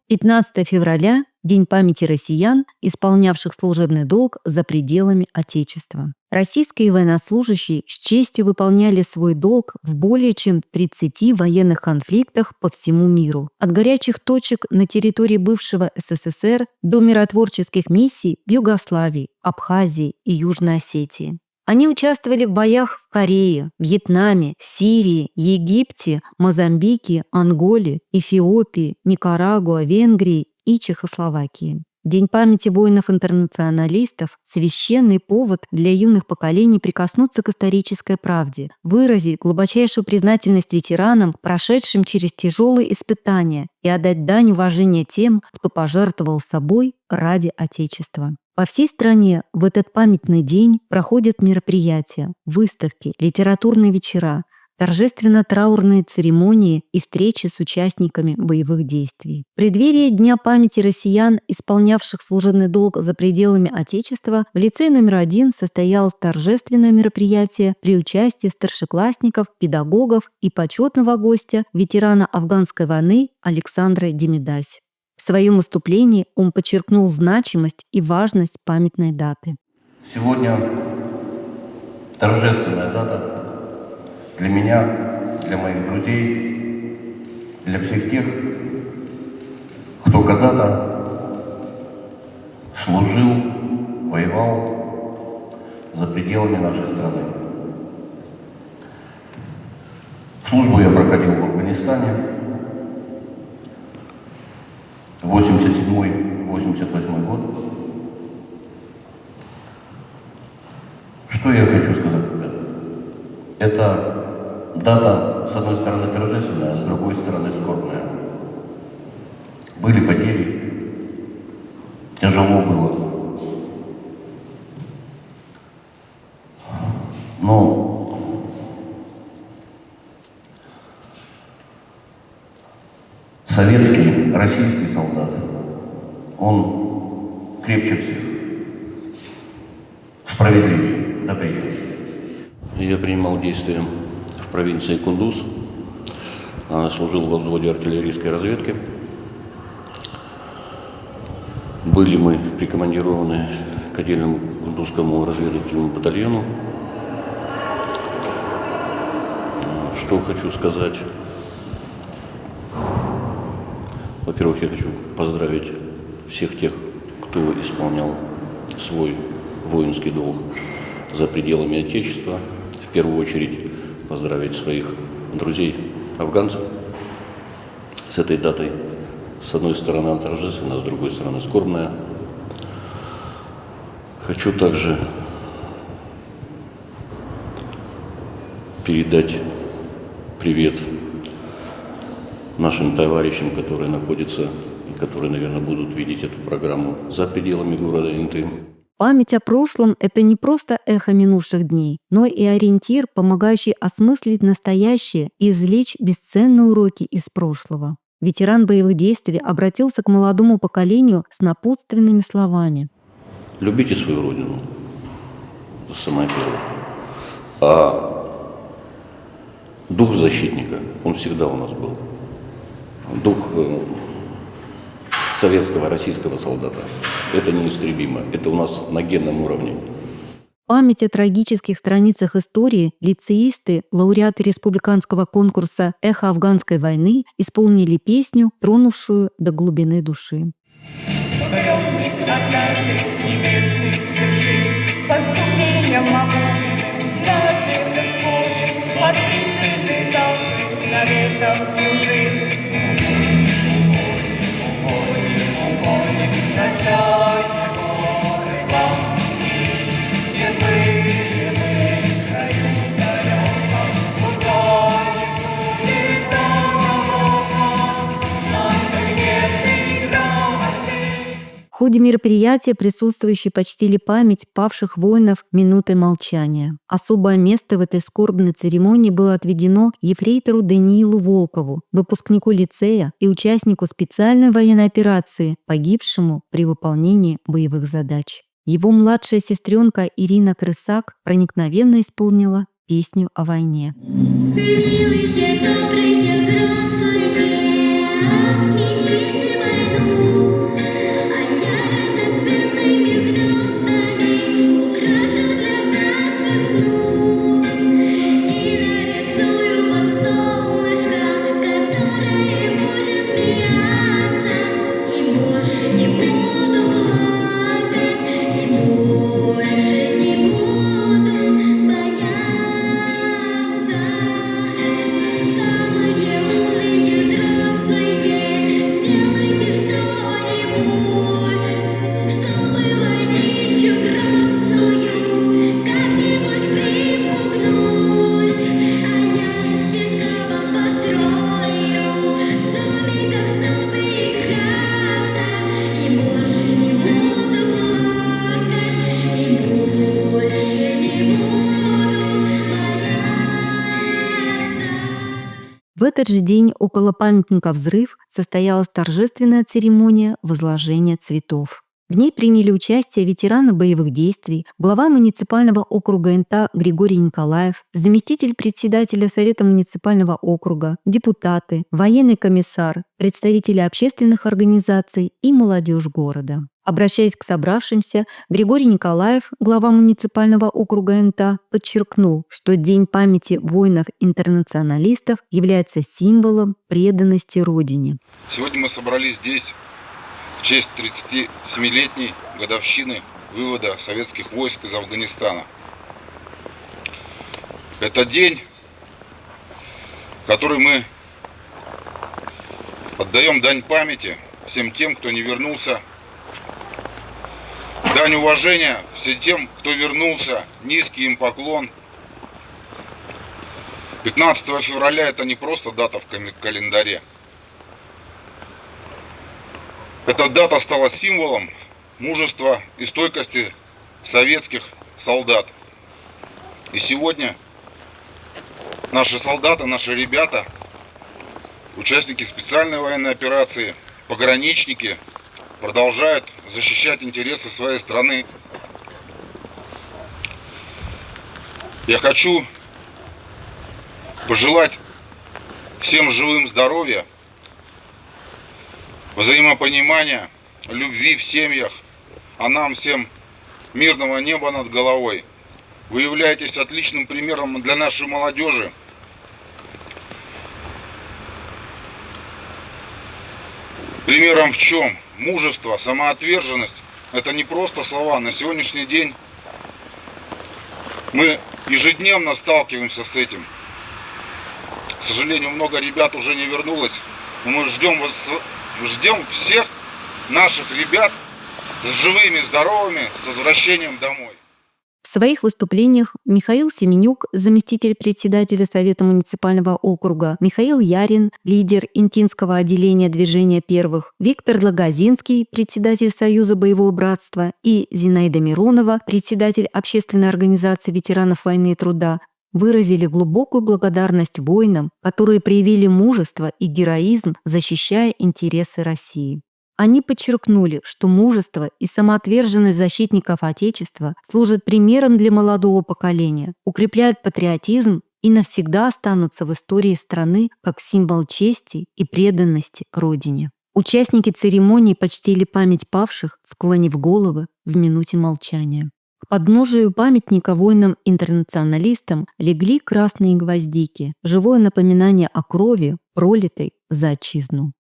15 февраля – День памяти россиян, исполнявших служебный долг за пределами Отечества. Российские военнослужащие с честью выполняли свой долг в более чем 30 военных конфликтах по всему миру. От горячих точек на территории бывшего СССР до миротворческих миссий в Югославии, Абхазии и Южной Осетии. Они участвовали в боях в Корее, Вьетнаме, Сирии, Египте, Мозамбике, Анголе, Эфиопии, Никарагуа, Венгрии и Чехословакии. День памяти воинов-интернационалистов – священный повод для юных поколений прикоснуться к исторической правде, выразить глубочайшую признательность ветеранам, прошедшим через тяжелые испытания, и отдать дань уважения тем, кто пожертвовал собой ради Отечества. По всей стране в этот памятный день проходят мероприятия, выставки, литературные вечера, торжественно-траурные церемонии и встречи с участниками боевых действий. В преддверии Дня памяти россиян, исполнявших служебный долг за пределами Отечества, в лицее номер 1 состоялось торжественное мероприятие при участии старшеклассников, педагогов и почетного гостя, ветерана афганской войны Александра Демидась. В своем выступлении он подчеркнул значимость и важность памятной даты. Сегодня торжественная дата для меня, для моих друзей, для всех тех, кто когда-то служил, воевал за пределами нашей страны. Службу я проходил в Афганистане. 87-88 год. Что я хочу сказать, ребята? Это дата, с одной стороны, торжественная, а с другой стороны, скорбная. Были потери, тяжело было. Но советский, российский солдат, он крепче всех, справедливее, до предела. Я принимал действия в провинции Кундуз, служил во взводе артиллерийской разведки. Были мы прикомандированы к отдельному кундузскому разведывательному батальону. Что хочу сказать. Во-первых, я хочу поздравить всех тех, кто исполнял свой воинский долг за пределами Отечества. В первую очередь поздравить своих друзей афганцев с этой датой. С одной стороны она торжественная, с другой стороны скорбная. Хочу также передать привет нашим товарищам, которые находятся и которые, наверное, будут видеть эту программу за пределами города Инты. Память о прошлом – это не просто эхо минувших дней, но и ориентир, помогающий осмыслить настоящее и извлечь бесценные уроки из прошлого. Ветеран боевых действий обратился к молодому поколению с напутственными словами. Любите свою родину, это самое первое. А дух защитника, он всегда у нас был. Дух советского, российского солдата. Это неистребимо. Это у нас на генном уровне. Память о трагических страницах истории лицеисты, лауреаты республиканского конкурса «Эхо афганской войны» исполнили песню, тронувшую до глубины души. Спокойник на каждой небесной вершине, по ступеням опущенным на землю сходит, под прицельные залпы на ветах неужели. Прощайте, горы, вам и мы в краю далеком, пустой не дома, нас как бедный грамотей. В ходе мероприятия присутствующие почтили память павших воинов минутой молчания. Особое место в этой скорбной церемонии было отведено ефрейтору Даниилу Волкову, выпускнику лицея и участнику специальной военной операции, погибшему при выполнении боевых задач. Его младшая сестренка Ирина Крысак проникновенно исполнила песню о войне. Милые, добрые, взрослые, отмените войну. этот же день около памятника «Взрыв» состоялась торжественная церемония возложения цветов. В ней приняли участие ветераны боевых действий, глава муниципального округа НТА Григорий Николаев, заместитель председателя Совета муниципального округа, депутаты, военный комиссар, представители общественных организаций и молодежь города. Обращаясь к собравшимся, Григорий Николаев, глава муниципального округа НТА, подчеркнул, что День памяти воинов-интернационалистов является символом преданности Родине. Сегодня мы собрались здесь в честь 37-летней годовщины вывода советских войск из Афганистана. Это день, в который мы отдаем дань памяти всем тем, кто не вернулся, дань уважения всем тем, кто вернулся, низкий им поклон. 15 февраля это не просто дата в календаре. Эта дата стала символом мужества и стойкости советских солдат. И сегодня наши солдаты, наши ребята, участники специальной военной операции, пограничники продолжают защищать интересы своей страны. Я хочу пожелать всем живым здоровья, взаимопонимания, любви в семьях, а нам всем мирного неба над головой. Вы являетесь отличным примером для нашей молодежи. Примером в чем? Мужество, самоотверженность – это не просто слова. На сегодняшний день мы ежедневно сталкиваемся с этим. К сожалению, много ребят уже не вернулось, но мы ждем всех наших ребят с живыми, здоровыми, с возвращением домой. В своих выступлениях Михаил Семенюк, заместитель председателя Совета муниципального округа, Михаил Ярин, лидер Интинского отделения движения первых, Виктор Лагозинский, председатель Союза боевого братства, и Зинаида Миронова, председатель общественной организации ветеранов войны и труда, выразили глубокую благодарность воинам, которые проявили мужество и героизм, защищая интересы России. Они подчеркнули, что мужество и самоотверженность защитников Отечества служат примером для молодого поколения, укрепляют патриотизм и навсегда останутся в истории страны как символ чести и преданности Родине. Участники церемонии почтили память павших, склонив головы в минуте молчания. К подножию памятника воинам-интернационалистам легли красные гвоздики, живое напоминание о крови, пролитой за отчизну.